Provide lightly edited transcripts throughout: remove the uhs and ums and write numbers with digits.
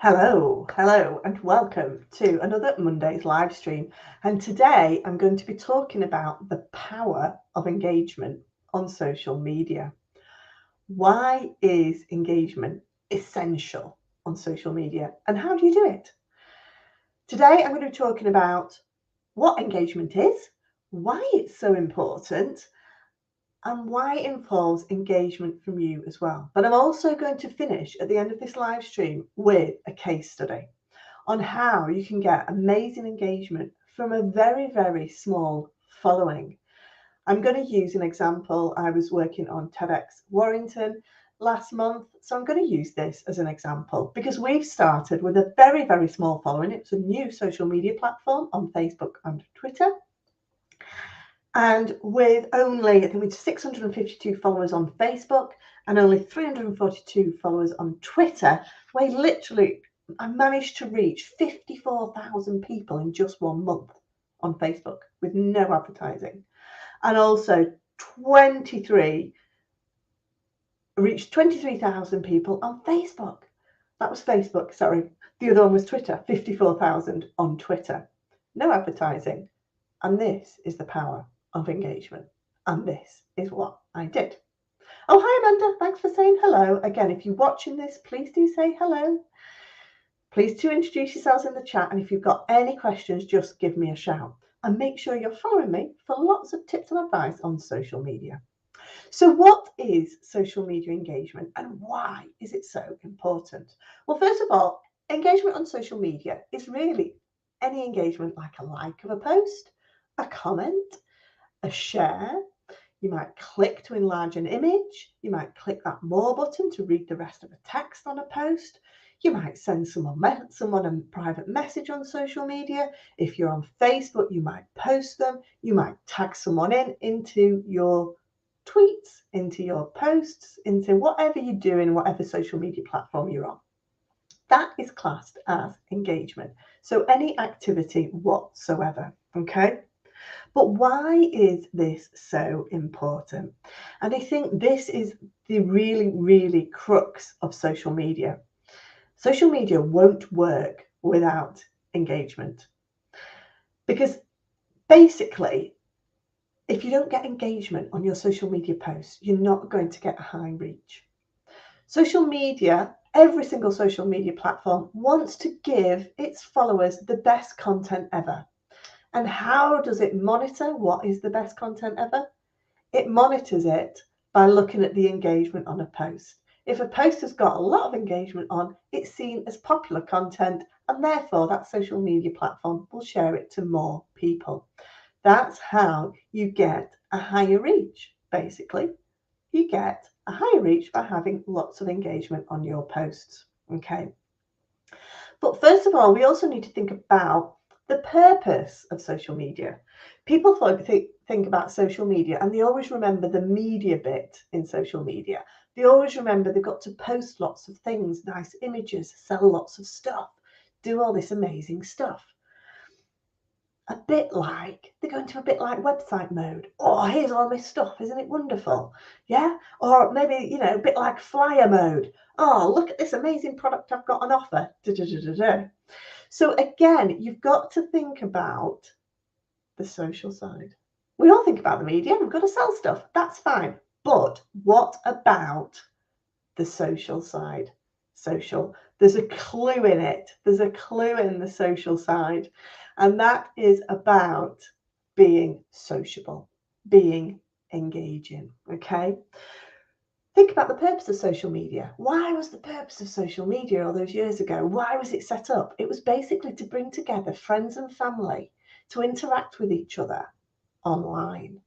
Hello, and welcome to another Monday's live stream. And today I'm going to be talking about the power of engagement on social media. Why is engagement essential on social media, and how do you do it? Today I'm going to be talking about what engagement is, why it's so important, and why it involves engagement from you as well. But I'm also going to finish at the end of this live stream with a case study on how you can get amazing engagement from a very, very small following. I'm going to use an example. I was working on TEDx Warrington last month, so I'm going to use this as an example because we've started with a very, very small following. It's a new social media platform on Facebook and Twitter. And with only, I think, 652 followers on Facebook and only 342 followers on Twitter, I managed to reach 54,000 people in just 1 month on Facebook with no advertising. And also reached 23,000 people on Facebook. That was Facebook, sorry. The other one was Twitter, 54,000 on Twitter. No advertising. And this is the power of engagement. And this is what I did. Oh, hi, Amanda. Thanks for saying hello. Again, if you're watching this, please do say hello. Please do introduce yourselves in the chat. And if you've got any questions, just give me a shout. And make sure you're following me for lots of tips and advice on social media. So what is social media engagement and why is it so important? Well, first of all, engagement on social media is really any engagement like a like of a post, a comment, a share. You might click to enlarge an image. You might click that more button to read the rest of the text on a post. You might send someone a private message on social media. If you're on Facebook, you might post them. You might tag someone into your tweets, into your posts, into whatever you do in whatever social media platform you're on. That is classed as engagement. So any activity whatsoever, okay? But why is this so important? And I think this is the really, really crux of social media. Social media won't work without engagement. Because basically, if you don't get engagement on your social media posts, you're not going to get a high reach. Social media, every single social media platform wants to give its followers the best content ever. And how does it monitor what is the best content ever? It monitors it by looking at the engagement on a post. If a post has got a lot of engagement on, it's seen as popular content, and therefore that social media platform will share it to more people. That's how you get a higher reach, basically. You get a higher reach by having lots of engagement on your posts, okay? But first of all, we also need to think about the purpose of social media. People think about social media and they always remember the media bit in social media. They always remember they've got to post lots of things, nice images, sell lots of stuff, do all this amazing stuff. They're going to a bit like website mode. Oh, here's all my stuff. Isn't it wonderful? Yeah. Or maybe, a bit like flyer mode. Oh, look at this amazing product I've got on offer. So again, you've got to think about the social side. We all think about the media. We've got to sell stuff. That's fine. But what about the social side? There's a clue in it. There's a clue in the social side. And that is about being sociable, being engaging. Okay. Think about the purpose of social media. Why was the purpose of social media all those years ago? Why was it set up? It was basically to bring together friends and family to interact with each other online.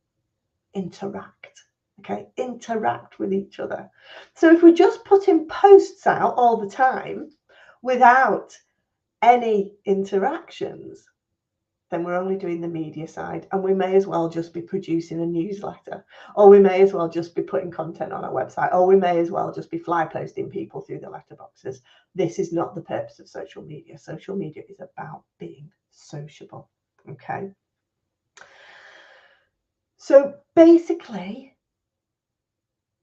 Interact with each other. So if we're just putting posts out all the time without any interactions, then we're only doing the media side, and we may as well just be producing a newsletter, or we may as well just be putting content on our website, or we may as well just be fly posting people through the letterboxes. This is not the purpose of social media. Social media is about being sociable. Okay. So basically,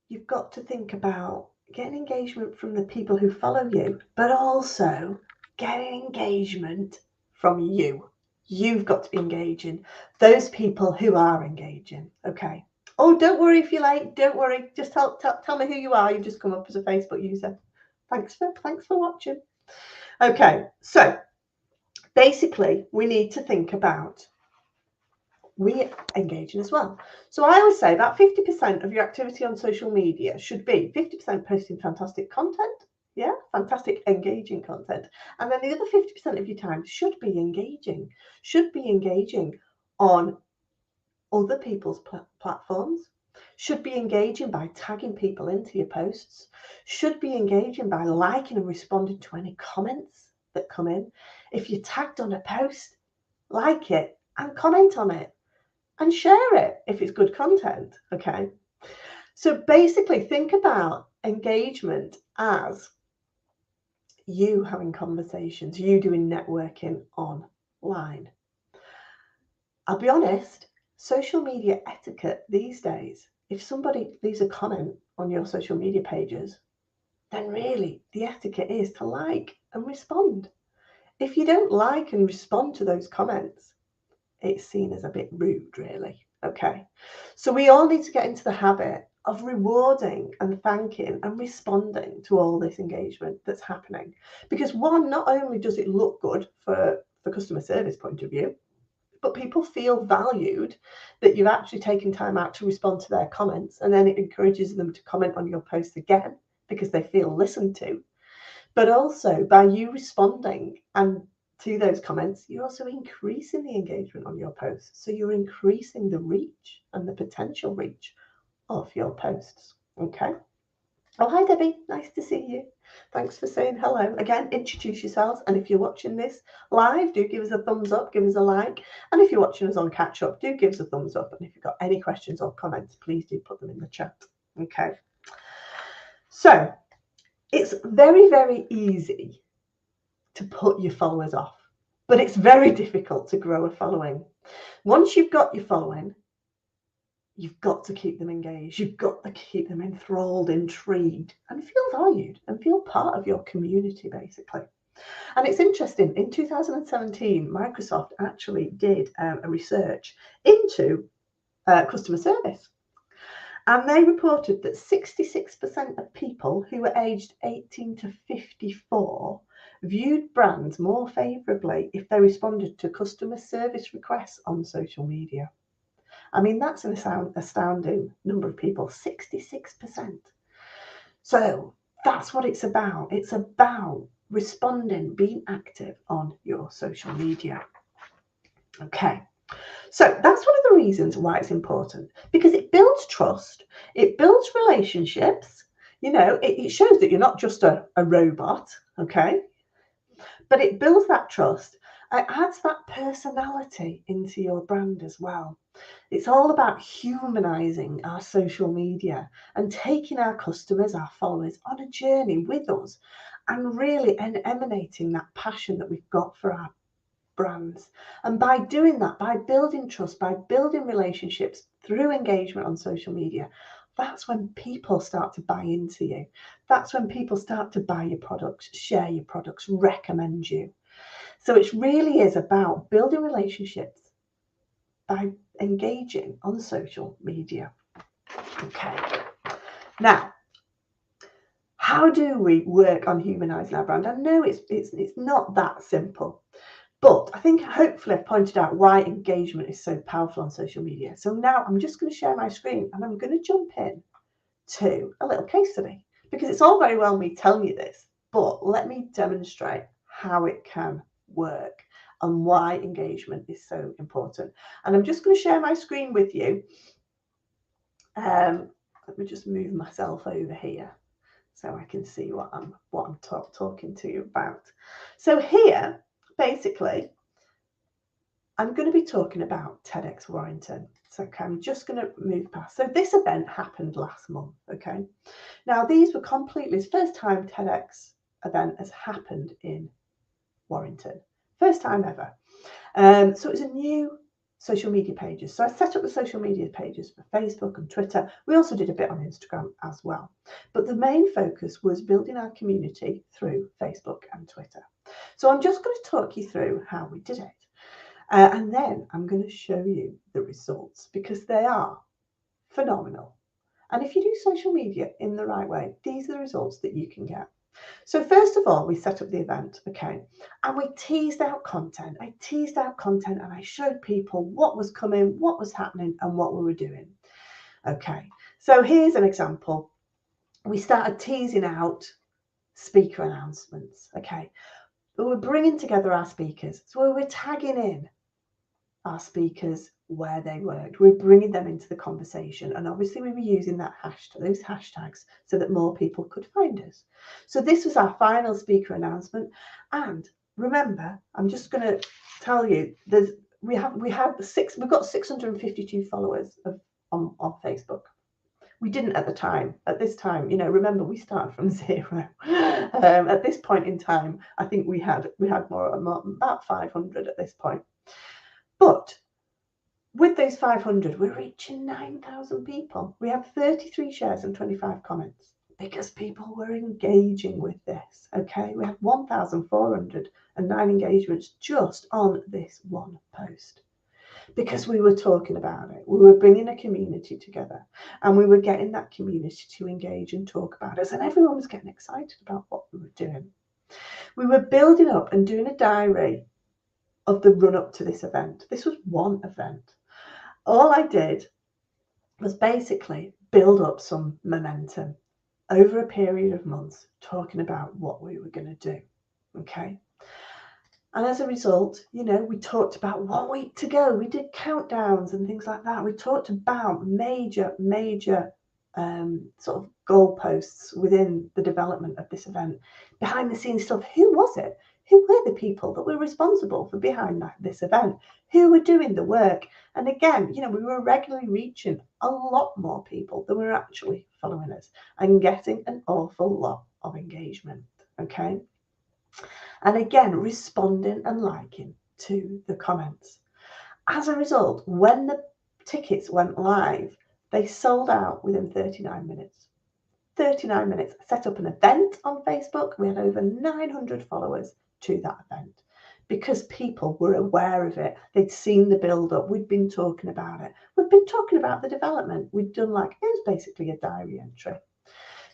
you've got to think about, getting engagement from the people who follow you, but also getting engagement from you. You've got to be engaging those people who are engaging. Okay. Oh, don't worry if you're late. Don't worry. Just tell me who you are. You've just come up as a Facebook user. Thanks for watching. Okay. So basically, we need to think about we engaging as well. So I always say about 50% of your activity on social media should be 50% posting fantastic content, yeah, fantastic engaging content, and then the other 50% of your time should be engaging on other people's platforms, should be engaging by tagging people into your posts, should be engaging by liking and responding to any comments that come in. If you're tagged on a post, like it and comment on it. And share it if it's good content, okay? So basically think about engagement as you having conversations, you doing networking online. I'll be honest, social media etiquette these days, if somebody leaves a comment on your social media pages, then really the etiquette is to like and respond. If you don't like and respond to those comments, it's seen as a bit rude, really. Okay. So we all need to get into the habit of rewarding and thanking and responding to all this engagement that's happening. Because one, not only does it look good for the customer service point of view, but people feel valued that you've actually taken time out to respond to their comments, and then it encourages them to comment on your posts again because they feel listened to. But also by you responding and to those comments, you're also increasing the engagement on your posts. So you're increasing the reach and the potential reach of your posts. Okay. Oh, hi, Debbie. Nice to see you. Thanks for saying hello. Again, introduce yourselves. And if you're watching this live, do give us a thumbs up, give us a like. And if you're watching us on catch up, do give us a thumbs up. And if you've got any questions or comments, please do put them in the chat. Okay. So it's very, very easy to put your followers off, but it's very difficult to grow a following. Once you've got your following, you've got to keep them engaged. You've got to keep them enthralled, intrigued, and feel valued and feel part of your community, basically. And it's interesting, in 2017, Microsoft actually did a research into customer service. And they reported that 66% of people who were aged 18 to 54 viewed brands more favourably if they responded to customer service requests on social media. I mean, that's an astounding number of people, 66%. So that's what it's about. It's about responding, being active on your social media. Okay. So that's one of the reasons why it's important, because it builds trust, it builds relationships, you know, it shows that you're not just a robot, okay? But it builds that trust. It adds that personality into your brand as well. It's all about humanizing our social media and taking our customers, our followers on a journey with us and really emanating that passion that we've got for our brands. And by doing that, by building trust, by building relationships through engagement on social media, that's when people start to buy into you. That's when people start to buy your products, share your products, recommend you. So it really is about building relationships by engaging on social media. Okay. Now, how do we work on humanizing our brand? I know it's not that simple. But I think hopefully I've pointed out why engagement is so powerful on social media. So now I'm just going to share my screen and I'm going to jump in to a little case study, because it's all very well me telling you this, but let me demonstrate how it can work and why engagement is so important. And I'm just going to share my screen with you. Let me just move myself over here so I can see what I'm talking to you about. So here, basically, I'm going to be talking about TEDx Warrington. So okay, I'm just going to move past. So this event happened last month. Okay. Now these were completely, it's the first time TEDx event has happened in Warrington. First time ever. So it was a new social media pages. So I set up the social media pages for Facebook and Twitter. We also did a bit on Instagram as well. But the main focus was building our community through Facebook and Twitter. So I'm just going to talk you through how we did it. And then I'm going to show you the results because they are phenomenal. And if you do social media in the right way, these are the results that you can get. So first of all, we set up the event, okay, and we teased out content. I teased out content and I showed people what was coming, what was happening, and what we were doing. Okay, so here's an example. We started teasing out speaker announcements, okay. We were bringing together our speakers. So we were tagging in our speakers where they worked. We're bringing them into the conversation, and obviously we were using those hashtags so that more people could find us. So this was our final speaker announcement. And remember, I'm just going to tell you, we've got 652 followers on Facebook. We didn't at the time. At this time, remember, we started from zero. At this point in time, I think we had more about 500 at this point. But with those 500, we're reaching 9,000 people. We have 33 shares and 25 comments because people were engaging with this. Okay, we have 1,409 engagements just on this one post because we were talking about it. We were bringing a community together and we were getting that community to engage and talk about us, and everyone was getting excited about what we were doing. We were building up and doing a diary of the run up to this event. This was one event. All I did was basically build up some momentum over a period of months, talking about what we were going to do. Okay. And as a result, we talked about 1 week to go. We did countdowns and things like that. We talked about major sort of goalposts within the development of this event. Behind the scenes stuff. Who was it? Who were the people that were responsible for behind this event? Who were doing the work? And again, we were regularly reaching a lot more people than were actually following us and getting an awful lot of engagement. Okay. And again, responding and liking to the comments. As a result, when the tickets went live, they sold out within 39 minutes. 39 minutes. I set up an event on Facebook. We had over 900 followers to that event because people were aware of it. They'd seen the build up. We'd been talking about it. We'd been talking about the development. We'd done it was basically a diary entry.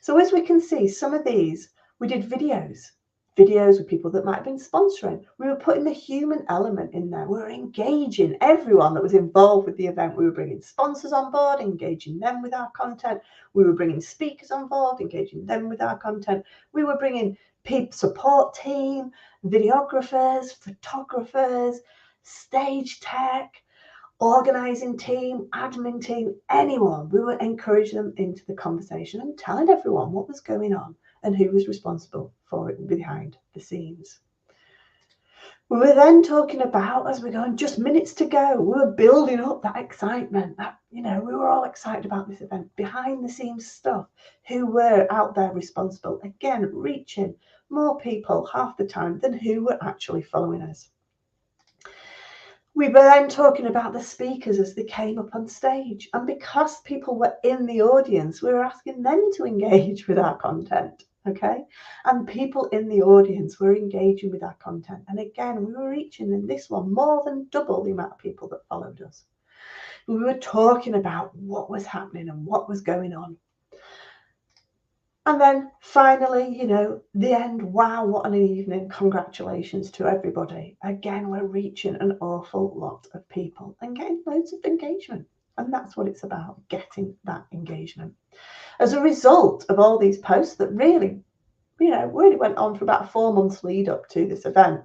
So as we can see, some of these, we did videos with people that might have been sponsoring. We were putting the human element in there. We were engaging everyone that was involved with the event. We were bringing sponsors on board, engaging them with our content. We were bringing speakers on board, engaging them with our content. We were bringing support team, videographers, photographers, stage tech, organising team, admin team, anyone. We would encourage them into the conversation and telling everyone what was going on and who was responsible for it behind the scenes. We were then talking about, as we're going, just minutes to go, we were building up that excitement, that, we were all excited about this event, behind the scenes stuff, who were out there responsible, again, reaching more people half the time than who were actually following us. We were then talking about the speakers as they came up on stage. And because people were in the audience, we were asking them to engage with our content, okay? And people in the audience were engaging with our content. And again, we were reaching in this one more than double the amount of people that followed us. We were talking about what was happening and what was going on. And then finally, the end. Wow, what an evening. Congratulations to everybody. Again, we're reaching an awful lot of people and getting loads of engagement. And that's what it's about, getting that engagement. As a result of all these posts that really went on for about 4 months lead up to this event,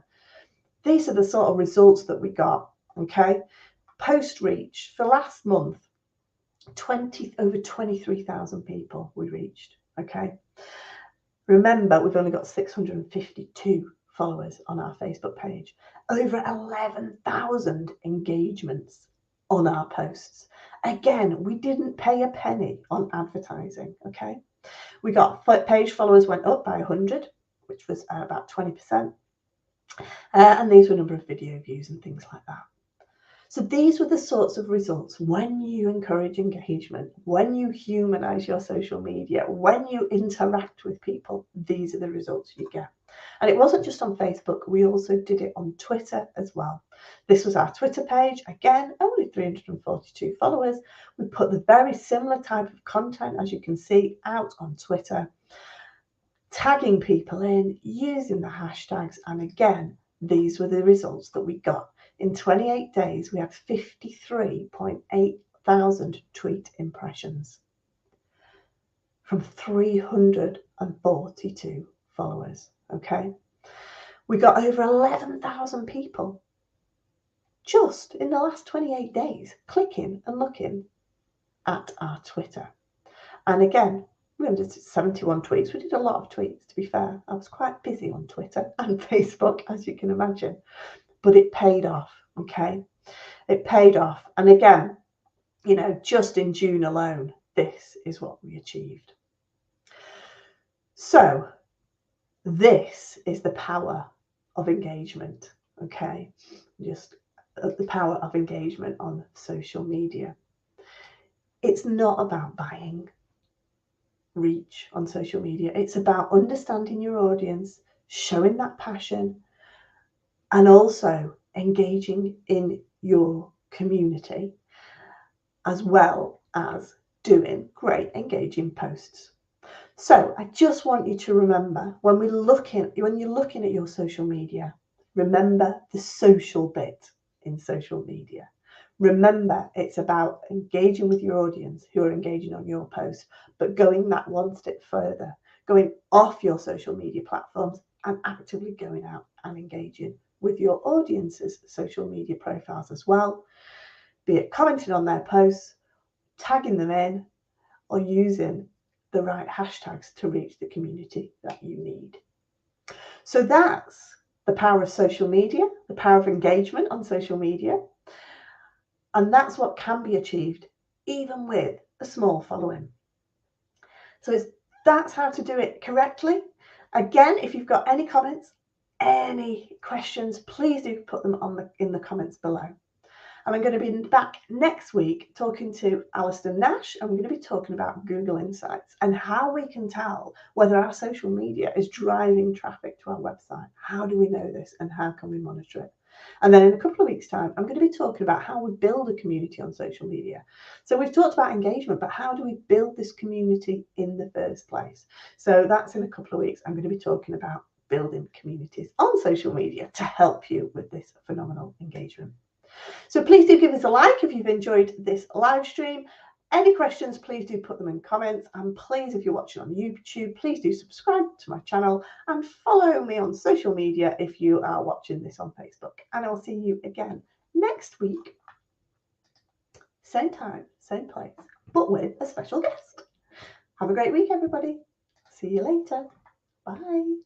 these are the sort of results that we got, okay? Post reach for last month, over 23,000 people we reached. Okay. Remember, we've only got 652 followers on our Facebook page. Over 11,000 engagements on our posts. Again, we didn't pay a penny on advertising. Okay. We got page followers went up by 100, which was about 20%. And these were a number of video views and things like that. So these were the sorts of results when you encourage engagement, when you humanize your social media, when you interact with people, these are the results you get. And it wasn't just on Facebook, we also did it on Twitter as well. This was our Twitter page, again, only 342 followers. We put the very similar type of content, as you can see, out on Twitter, tagging people in, using the hashtags, and again, these were the results that we got. In 28 days, we had 53.8 thousand tweet impressions from 342 followers, okay? We got over 11,000 people just in the last 28 days clicking and looking at our Twitter. And again, we did 71 tweets. We did a lot of tweets, to be fair. I was quite busy on Twitter and Facebook, as you can imagine. But it paid off, okay? It paid off. And again, you know, just in June alone, this is what we achieved. So this is the power of engagement, okay? Just the power of engagement on social media. It's not about buying reach on social media. It's about understanding your audience, showing that passion, and also engaging in your community, as well as doing great engaging posts. So I just want you to remember when you're looking at your social media, remember the social bit in social media. Remember, it's about engaging with your audience who are engaging on your post, but going that one step further, going off your social media platforms and actively going out and engaging with your audience's social media profiles as well, be it commenting on their posts, tagging them in, or using the right hashtags to reach the community that you need. So that's the power of social media, the power of engagement on social media. And that's what can be achieved even with a small following. So that's how to do it correctly. Again, if you've got any comments, any questions, please do put them in the comments below. And I'm going to be back next week talking to Alistair Nash, and we're going to be talking about Google Insights and how we can tell whether our social media is driving traffic to our website. How do we know this and how can we monitor it? And then in a couple of weeks' time, I'm going to be talking about how we build a community on social media. So we've talked about engagement, but how do we build this community in the first place? So that's in a couple of weeks. I'm going to be talking about building communities on social media to help you with this phenomenal engagement. So please do give us a like if you've enjoyed this live stream. Any questions, please do put them in comments. And please, if you're watching on YouTube, please do subscribe to my channel and follow me on social media if you are watching this on Facebook. And I'll see you again next week. Same time, same place, but with a special guest. Have a great week, everybody. See you later. Bye.